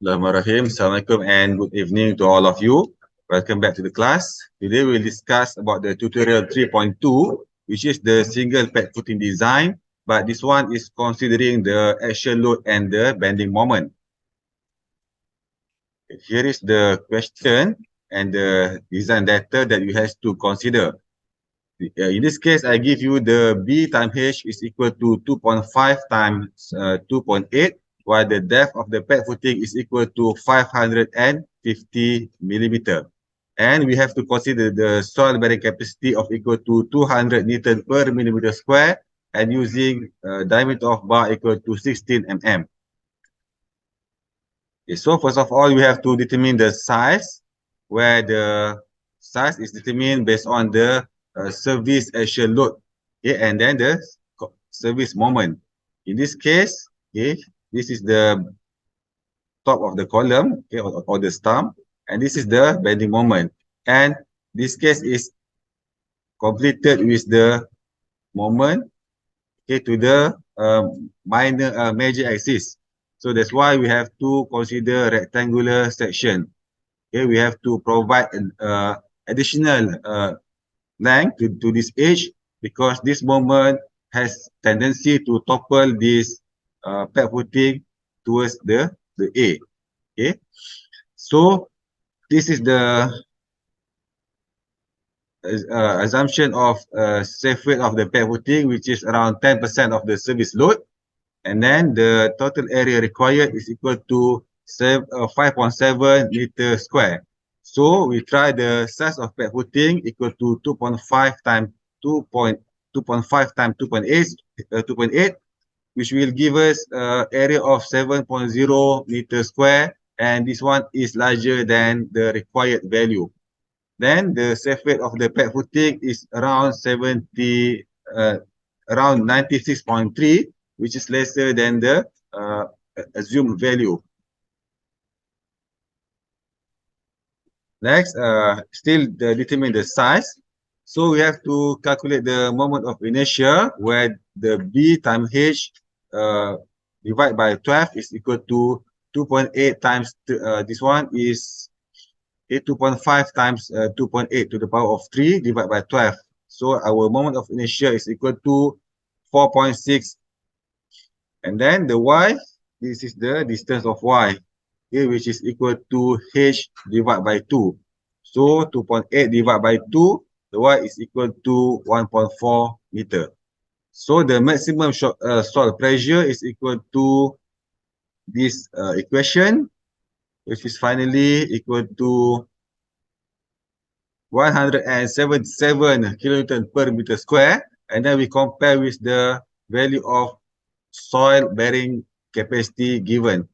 Bismillahirrahmanirrahim. Assalamualaikum and good evening to all of you. Welcome back to the class. Today we'll discuss about the tutorial 3.2, which is the single pad footing design, but this one is considering the axial load and the bending moment. Here is the question and the design data that you have to consider. In this case, I give you the B times H is equal to 2.5 times 2.8, while the depth of the pad footing is equal to 550 millimeter. And we have to consider the soil bearing capacity of equal to 200 Newton per millimeter square and using diameter of bar equal to 16 mm. Okay, so first of all, we have to determine the size, where the size is determined based on the service axial load, okay, and then the service moment. In this case, okay, this is the top of the column, okay, or the stump, and this is the bending moment. And this case is completed with the moment, okay, to the major axis. So that's why we have to consider rectangular section. Okay, we have to provide an additional length to this edge because this moment has tendency to topple this pad footing towards the A. Okay, so this is the assumption of safe weight of the pad footing, which is around 10% of the service load, and then the total area required is equal to 5.7 meter square. So we try the size of pad footing equal to 2.5 times 2.5 times 2.8, which will give us area of 7.0 meter square, and this one is larger than the required value. Then the safe weight of the pad footing is around 96.3, which is lesser than the assumed value. Next, still determine the size. So we have to calculate the moment of inertia, where the B times H divided by 12 is equal to 2.8 times, this one is 2.5 times 2.8 to the power of 3 divided by 12. So our moment of inertia is equal to 4.6. And then the Y, this is the distance of Y, okay, which is equal to H divided by 2. So 2.8 divided by 2, the Y is equal to 1.4 meter. So the maximum soil pressure is equal to this equation, which is finally equal to 177 kilonewton per meter square. And then we compare with the value of soil bearing capacity given.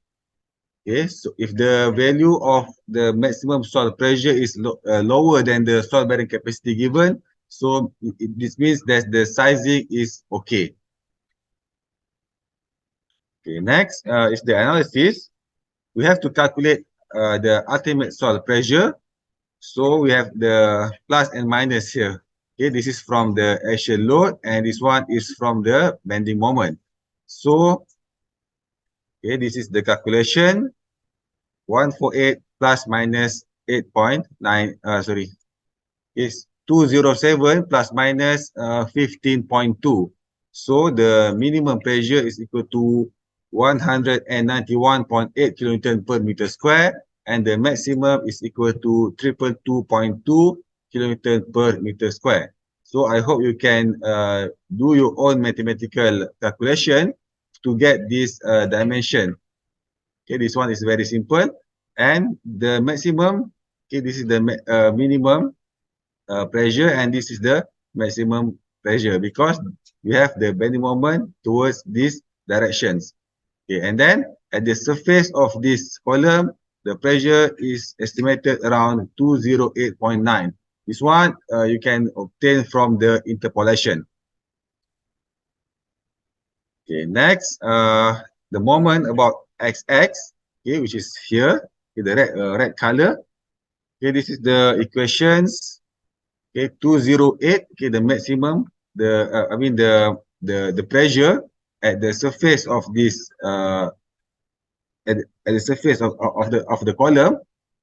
Okay, so if the value of the maximum soil pressure is lower than the soil bearing capacity given, so this means that the sizing is okay. Okay, next is the analysis. We have to calculate the ultimate soil pressure. So we have the plus and minus here. Okay, this is from the axial load, and this one is from the bending moment. So, okay, this is the calculation. 148 plus minus 8.9, is 207 plus minus 15.2. So the minimum pressure is equal to 191.8 kilonewton per meter square, and the maximum is equal to 222.2 kilonewton per meter square. So I hope you can do your own mathematical calculation to get this dimension. Okay, this one is very simple. And the maximum, okay, this is the minimum pressure, and this is the maximum pressure because we have the bending moment towards these directions. Okay, and then at the surface of this column, the pressure is estimated around 208.9. This one you can obtain from the interpolation. Okay, next, the moment about XX, okay, which is here, okay, the red color. Okay, this is the equations. Okay, 208. Okay, the maximum, the pressure at the surface of this at the surface of the column,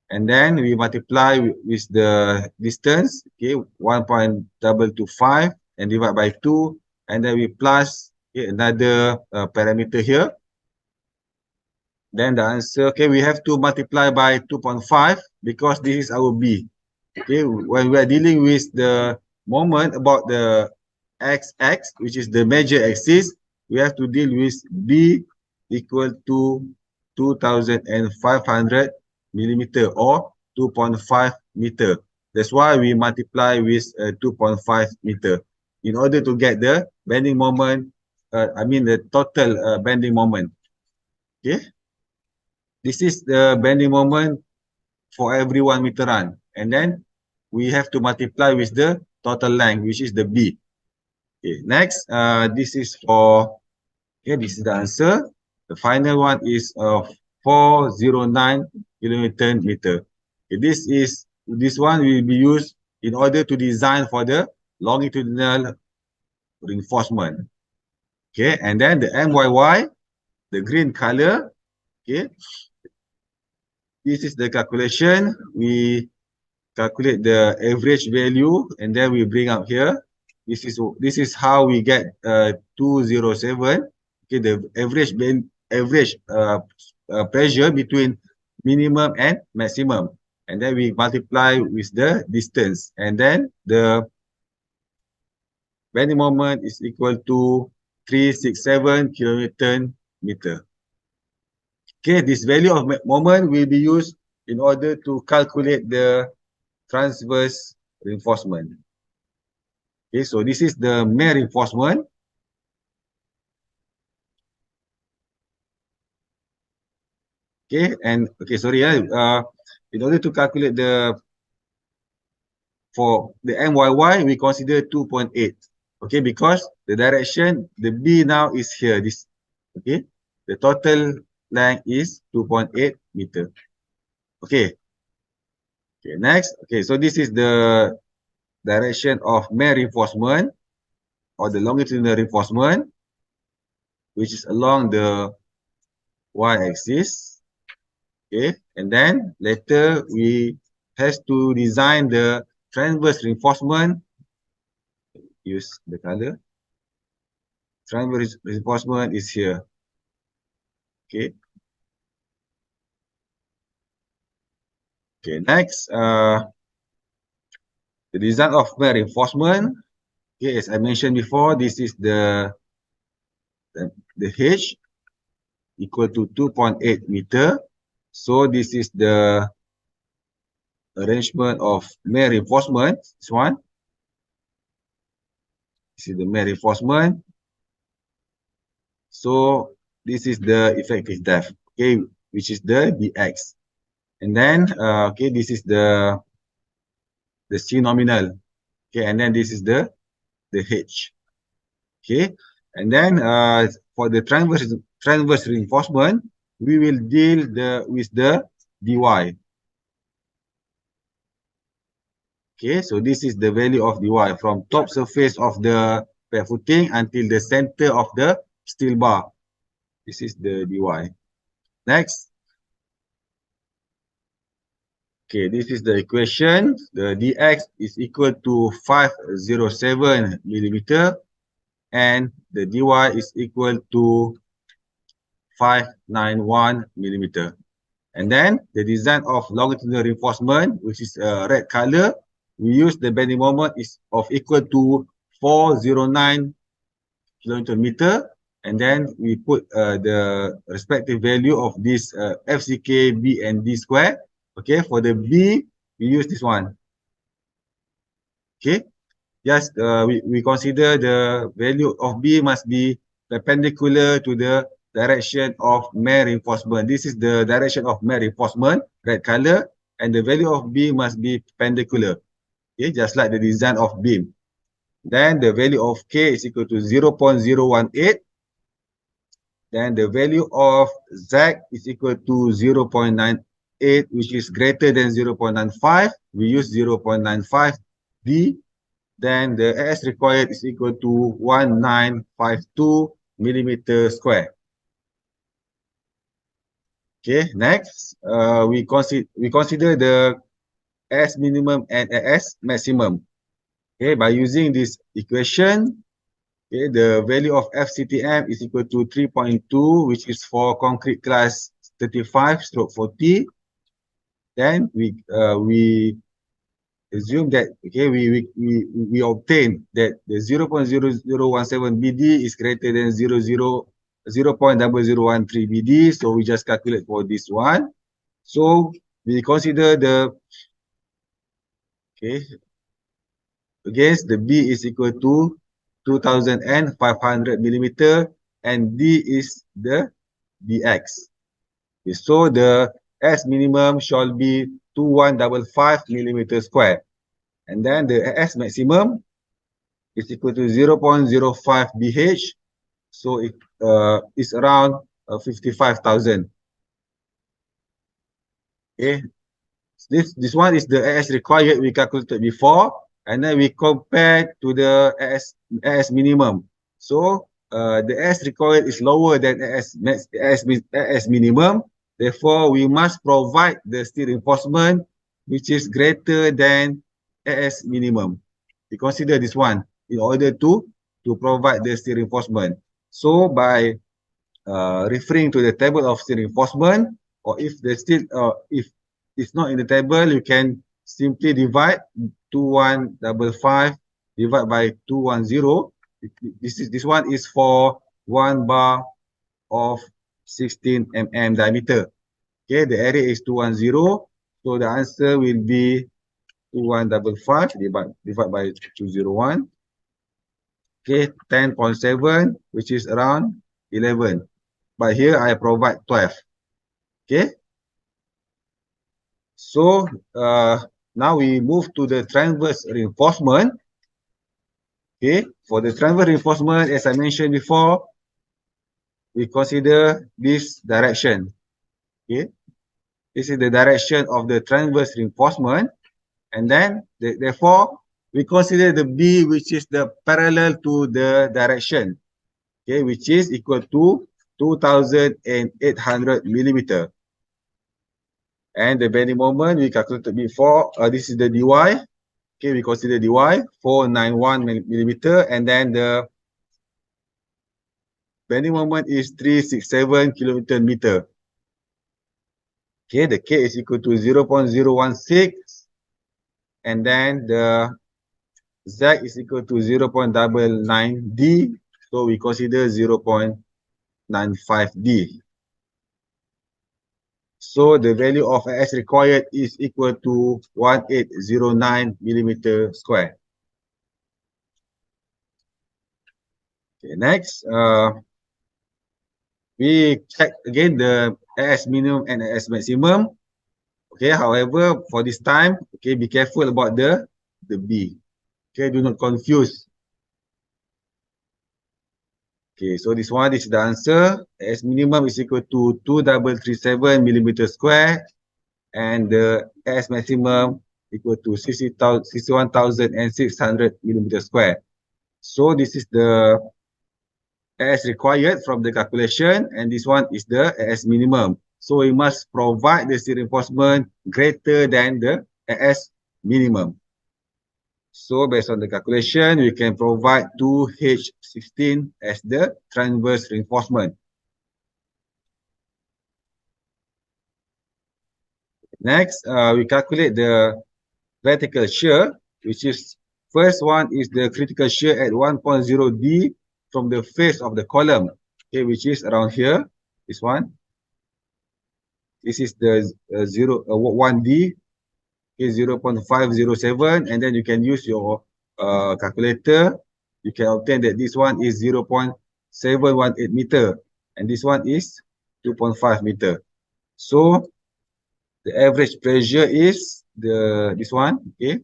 and then we multiply with the distance, okay, 1.225 and divide by 2, and then we plus, okay, another parameter here. Then the answer, okay, we have to multiply by 2.5 because this is our B. Okay, when we are dealing with the moment about the x, which is the major axis, we have to deal with B equal to 2,500 millimeter or 2.5 meter. That's why we multiply with 2.5 meter in order to get the bending moment, the total bending moment. Okay, this is the bending moment for every 1 meter run. And then we have to multiply with the total length, which is the B. Okay, next, this is for, okay, this is the answer. The final one is 409 kilometer meter. Okay, this one will be used in order to design for the longitudinal reinforcement. Okay, and then the MYY, the green color, okay, this is the calculation. We calculate the average value and then we bring up here. This is how we get 207. Okay, the average pressure between minimum and maximum, and then we multiply with the distance, and then the bending moment is equal to 367 kilonewton meter. Okay, this value of moment will be used in order to calculate the transverse reinforcement. Okay, so this is the main reinforcement. Okay, and okay, sorry, in order to calculate for the MYY, we consider 2.8. Okay, because the direction, the B now is here. This, okay, the total length is 2.8 meter. Okay. Okay, next. Okay, so this is the direction of main reinforcement or the longitudinal reinforcement, which is along the y-axis. Okay, and then later we has to design the transverse reinforcement. Use the color. Transverse reinforcement is here. Okay. Okay, next, the design of main reinforcement. Okay, as I mentioned before, this is the H equal to 2.8 meter. So this is the arrangement of main reinforcement. This one. This is the main reinforcement. So this is the effective depth, okay, which is the dx. And then, okay, this is the C nominal. Okay, and then this is the H. Okay, and then for the transverse reinforcement, we will deal with the dy. Okay, so this is the value of dy from top surface of the pad footing until the center of the steel bar. This is the dy. Next. Okay, this is the equation. The dx is equal to 507 millimeter and the dy is equal to 591 millimeter. And then the design of longitudinal reinforcement, which is red color, we use the bending moment is of equal to 409 kilonewton meter, and then we put the respective value of this FCK, B, and D square. Okay, for the B, we use this one. Okay, just we consider the value of B must be perpendicular to the direction of main reinforcement. This is the direction of main reinforcement, red color, and the value of B must be perpendicular. Okay, just like the design of beam. Then the value of K is equal to 0.018. Then the value of Z is equal to 0.98, which is greater than 0.95. We use 0.95 D. Then the S required is equal to 1952 millimeter square. Okay, next, we consider the S minimum and S maximum. Okay, by using this equation, okay, the value of FCTM is equal to 3.2, which is for concrete class 35/40. Then we assume that, okay, we obtain that the 0.0017 BD is greater than 0.0013 BD. So we just calculate for this one. So we consider the, okay, against the B is equal to 2500 millimeter and D is the dx. Okay, so the S minimum shall be 2155 millimeter square. And then the S maximum is equal to 0.05 BH. So it is around 55,000. Okay. This one is the AS required we calculated before, and then we compare to the AS minimum. So the AS required is lower than AS minimum. Therefore, we must provide the steel reinforcement which is greater than AS minimum. We consider this one in order to provide the steel reinforcement. So by referring to the table of steel reinforcement, or if the steel if it's not in the table, you can simply divide 2155 divide by 210. This one is for one bar of 16 mm diameter. Okay, the area is 210, so the answer will be 2155 divide by 201. Okay, 10.7, which is around 11. But here I provide 12. Okay. So now we move to the transverse reinforcement. Okay. For the transverse reinforcement, as I mentioned before, we consider this direction. Okay. This is the direction of the transverse reinforcement. And then, therefore, we consider the B, which is the parallel to the direction. Okay, which is equal to 2,800 millimeter. And the bending moment we calculated before, this is the dy. Okay, we consider dy 491 millimeter, and then the bending moment is 367 kilometer meter. Okay, the K is equal to 0.016, and then the Z is equal to 0.99 D. So we consider 0.95 D. So the value of S required is equal to 1809 millimeter square. Okay, next, we check again the AS minimum and AS maximum. Okay, however, for this time, okay, be careful about the B. Okay, do not confuse. Okay, so this one is the answer. AS minimum is equal to 2337 millimeter square, and the AS maximum equal to 61,600 millimeter square. So this is the as required from the calculation, and this one is the AS minimum. So we must provide the steel reinforcement greater than the AS minimum. So based on the calculation, we can provide 2H16 as the transverse reinforcement. Next, we calculate the vertical shear, which is first one is the critical shear at 1.0 D from the face of the column, okay, which is around here, this one. This is the 1D, okay, 0.507, and then you can use your calculator. You can obtain that this one is 0.718 meter, and this one is 2.5 meter. So the average pressure is this one, okay.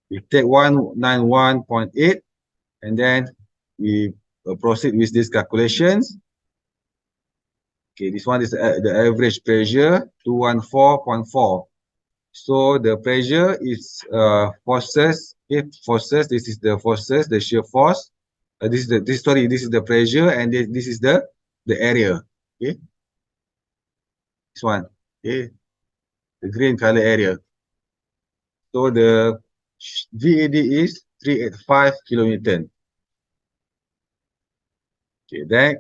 We take 191.8, and then we proceed with these calculations. Okay, this one is the average pressure, 214.4. So the pressure is forces. Okay, forces. This is the forces, the shear force. This is the pressure, and this is the area. Okay. This one, okay, the green color area. So the VAD is 385 kilonewton. Okay, then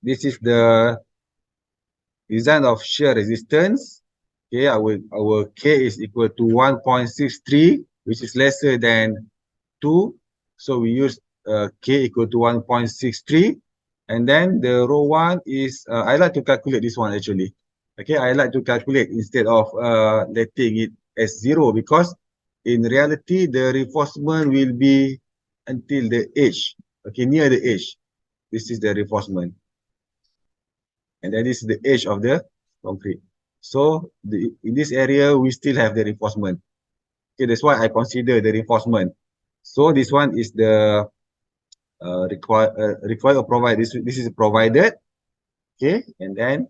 this is the design of shear resistance. Okay, our K is equal to 1.63, which is lesser than 2. So we use K equal to 1.63. And then the row 1 is, I like to calculate this one actually. Okay, I like to calculate instead of letting it as 0, because in reality, the reinforcement will be until the edge. Okay, near the edge. This is the reinforcement. And then this is the edge of the concrete. So in this area, we still have the reinforcement. Okay, that's why I consider the reinforcement. So this one is the required or provide. This is provided. Okay, and then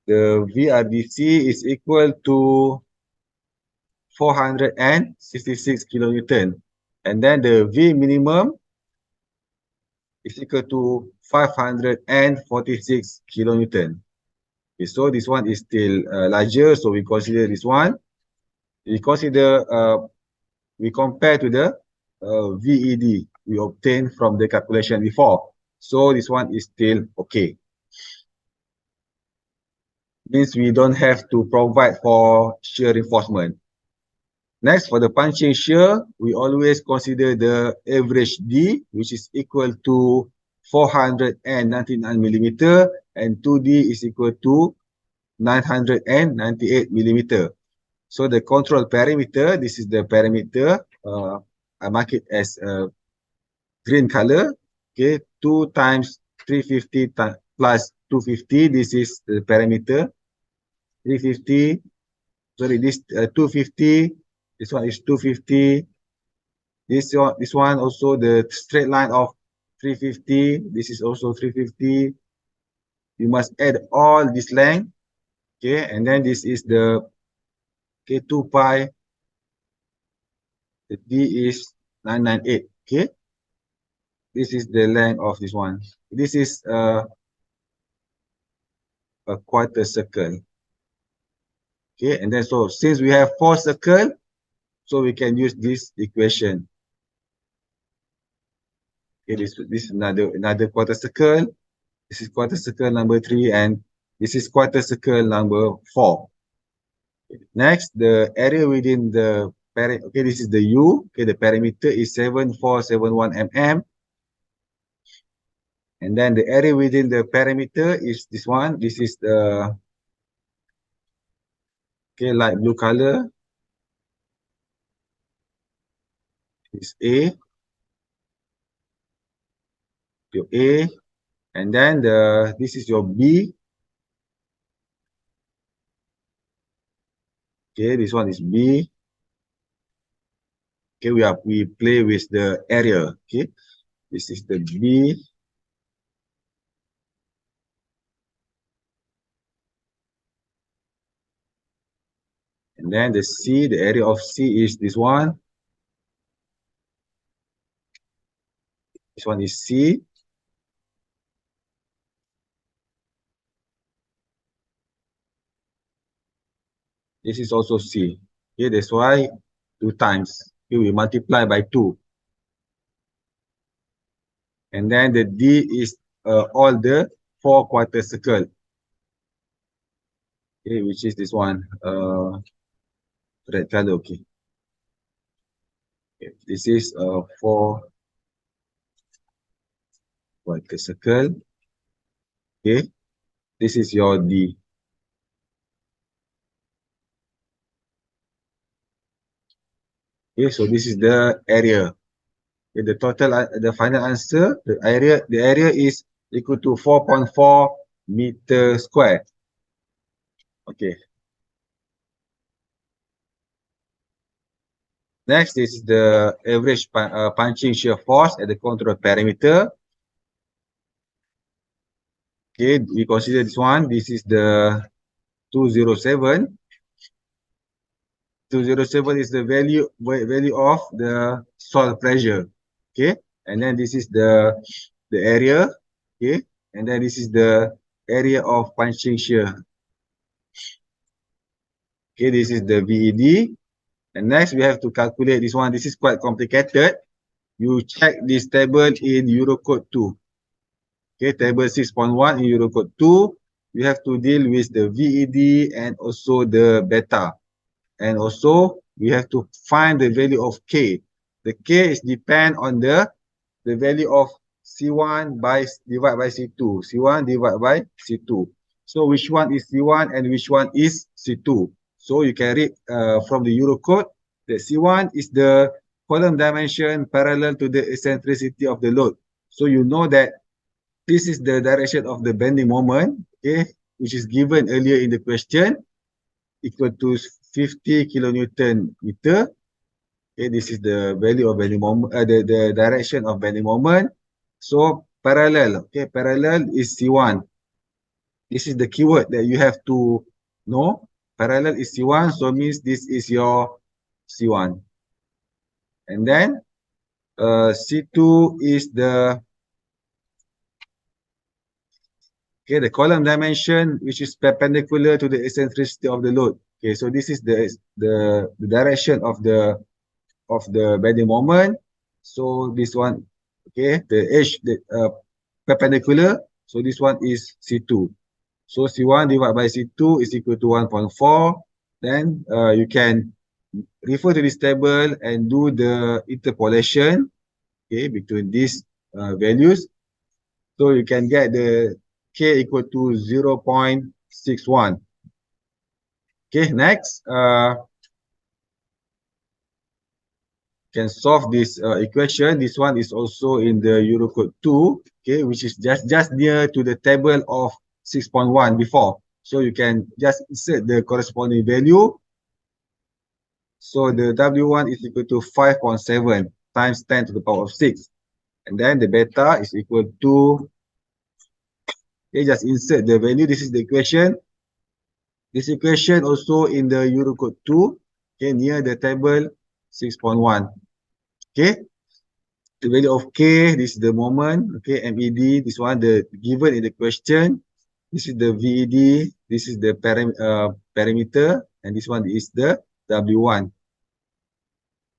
the VRDC is equal to 466 kilonewton, and then the V minimum is equal to 546 kilonewton. Okay, so this one is still larger, so we consider this one. We consider we compare to the VED we obtained from the calculation before. So this one is still okay. Means we don't have to provide for shear reinforcement. Next, for the punching shear, we always consider the average D, which is equal to 499 millimeter, and 2D is equal to 998 millimeter. So the control parameter, this is the parameter. I mark it as green color. Okay, 2 times 350 plus 250. This is the parameter. 350. Sorry, this 250. This one is 250. This one also the straight line of 350. This is also 350. You must add all this length. Okay, and then this is the 2 pi. The D is 998. Okay, this is the length of this one. This is a quarter circle. Okay, and then so since we have 4 circles, so we can use this equation. Okay, this is another quarter circle. This is quarter circle number 3, and this is quarter circle number 4. Next, the area within the okay, this is the U. Okay, the perimeter is 7471 mm. And then the area within the perimeter is this one. This is the light blue color. Is A. Your A. And then this is your B. Okay, this one is B. Okay, we play with the area. Okay, this is the B. And then the C, the area of C is this one. This one is C. This is also C. Okay, that's why 2 times. Okay, we multiply by 2. And then the D is all the 4 quarter circle. Okay, which is this one. Red color, okay. Okay, this is 4 quarter circle. Okay, this is your D. Okay, so this is the area. Okay, the total, the final answer, the area is equal to 4.4 meter square. Okay. Next is the average punching shear force at the control parameter. Okay, we consider this one. This is the 207. 207 is the value of the soil pressure. Okay, and then this is the area. Okay, and then this is the area of punching shear. Okay, this is the VED. And next we have to calculate this one. This is quite complicated. You check this table in Eurocode 2. Okay, table 6.1 in Eurocode 2. You have to deal with the VED and also the beta. And also we have to find the value of K. The K is depend on the value of C1 divided by C2. C1 divided by C2. So which one is C1 and which one is C2? So you can read from the Eurocode that C1 is the column dimension parallel to the eccentricity of the load. So you know that this is the direction of the bending moment, okay, which is given earlier in the question, equal to 50 kilonewton meter. Okay, this is the value of bending moment, the direction of bending moment. So parallel, okay, parallel is C1. This is the keyword that you have to know. Parallel is C1, so means this is your C1. And then C2 is the the column dimension which is perpendicular to the eccentricity of the load. Okay, so this is the direction of the bending moment. So this one, okay, the edge the perpendicular. So this one is C2. So C1 divided by C2 is equal to 1.4. Then you can refer to this table and do the interpolation, okay, between these values. So you can get the K equal to 0.61. Okay, next, can solve this equation. This one is also in the Eurocode 2, okay, which is just near to the table of 6.1 before. So you can just insert the corresponding value. So the W1 is equal to 5.7 times 10 to the power of 6. And then the beta is equal to, okay, just insert the value. This is the equation. This equation also in the Eurocode 2, okay, near the table 6.1. Okay, the value of K, this is the moment, okay, MED, this one, the given in the question. This is the VED, this is the parameter, and this one is the W1.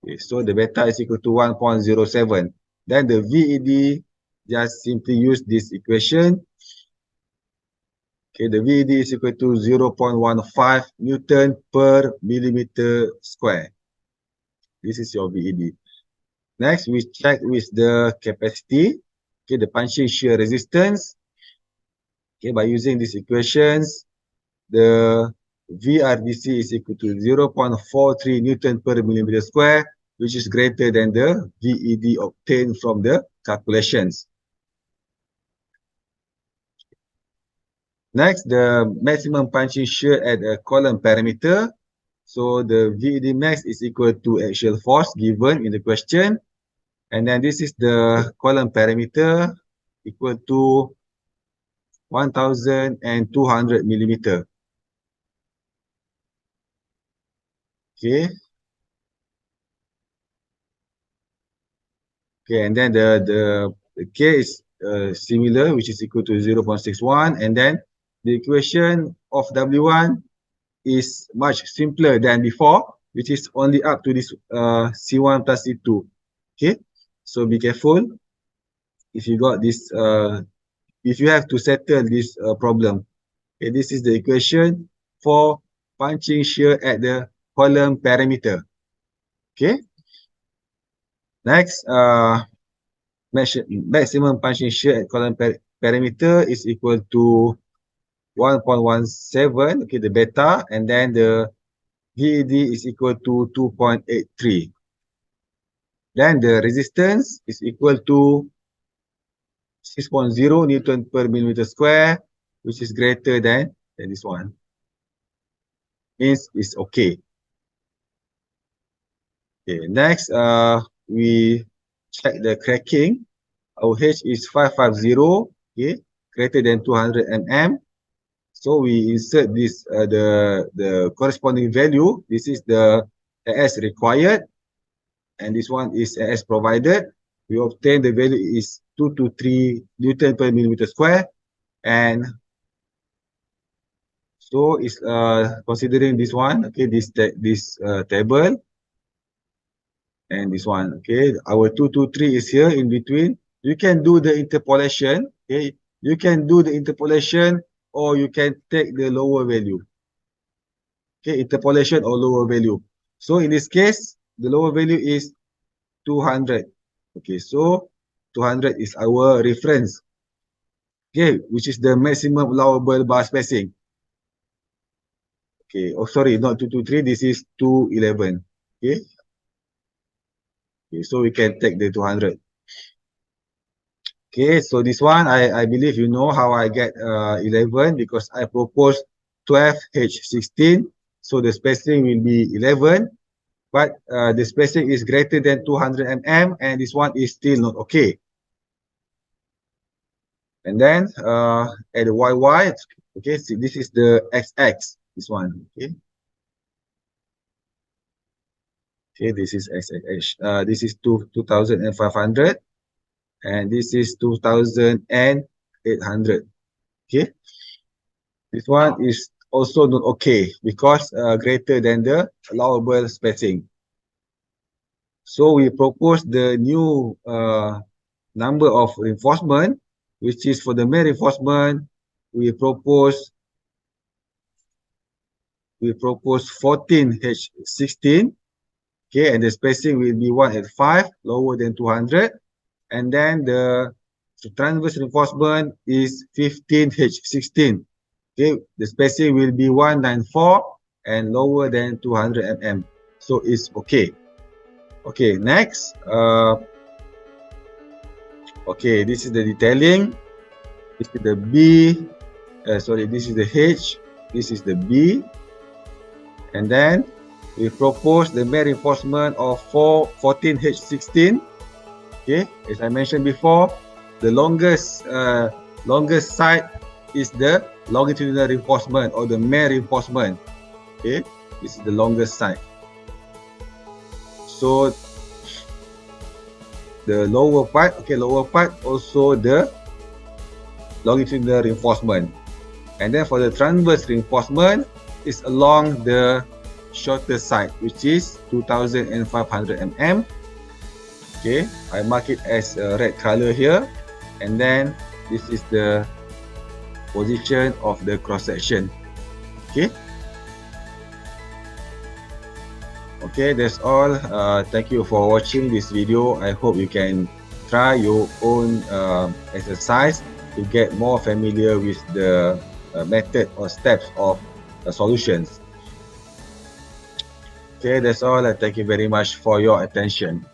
Okay, so the beta is equal to 1.07. Then the VED, just simply use this equation. Okay, the VED is equal to 0.15 Newton per millimeter square. This is your VED. Next, we check with the capacity, okay, the punching shear resistance. Okay, by using these equations, the VRDC is equal to 0.43 Newton per millimeter square, which is greater than the VED obtained from the calculations. Next, the maximum punching shear at a column parameter. So the VED max is equal to axial force given in the question. And then this is the column parameter equal to 1,200 millimeter. Okay. Okay, and then the K is similar, which is equal to 0.61. And then the equation of W1 is much simpler than before, which is only up to this C1 plus C2. Okay, so be careful if you got this, if you have to settle this problem. Okay, this is the equation for punching shear at the column parameter. Okay, next, maximum punching shear at column parameter is equal to 1.17, okay, the beta, and then the VED is equal to 2.83. Then the resistance is equal to 6.0 Newton per millimeter square, which is greater than this one. Means it's okay. Okay, next, we check the cracking. Our H is 550, okay, greater than 200 mm. So we insert this the corresponding value. This is the AS required, and this one is AS provided. We obtain the value is 223 Newton per millimeter square, and So it's considering this one, okay, this table and this one, okay. Our 223 is here in between. You can do the interpolation, okay. You can do the interpolation or you can take the lower value. Okay, interpolation or lower value. So in this case, the lower value is 200. Okay, so 200 is our reference. Okay, which is the maximum allowable bar spacing. Okay, oh sorry, not 223, this is 211. Okay, okay, so we can take the 200. Okay, so this one, I believe you know how I get 11 because I proposed 12H16. So the spacing will be 11, but the spacing is greater than 200 mm and this one is still not okay. And then at the YY, okay, so this is the XX, this one, okay. Okay, this is XX, this is 2,500 and this is 2,800, okay. This one is also not okay because greater than the allowable spacing. So we propose the new number of reinforcement, which is for the main reinforcement, we propose 14H16, okay, and the spacing will be 1 at 5, lower than 200, and then the transverse reinforcement is 15H16, okay, the spacing will be 194 and lower than 200 mm, so it's okay. Okay, next, okay, this is the detailing. This is the B, sorry, this is the H, this is the B, and then we propose the main reinforcement of 14H16. Okay, as I mentioned before, the longest side is the longitudinal reinforcement or the main reinforcement. Okay, this is the longest side. So the lower part, okay, lower part also the longitudinal reinforcement, and then for the transverse reinforcement is along the shorter side, which is 2,500 mm. Okay, I mark it as a red color here, and then this is the position of the cross section. Okay. Okay, that's all. Thank you for watching this video. I hope you can try your own exercise to get more familiar with the method or steps of solutions. Okay, that's all. Thank you very much for your attention.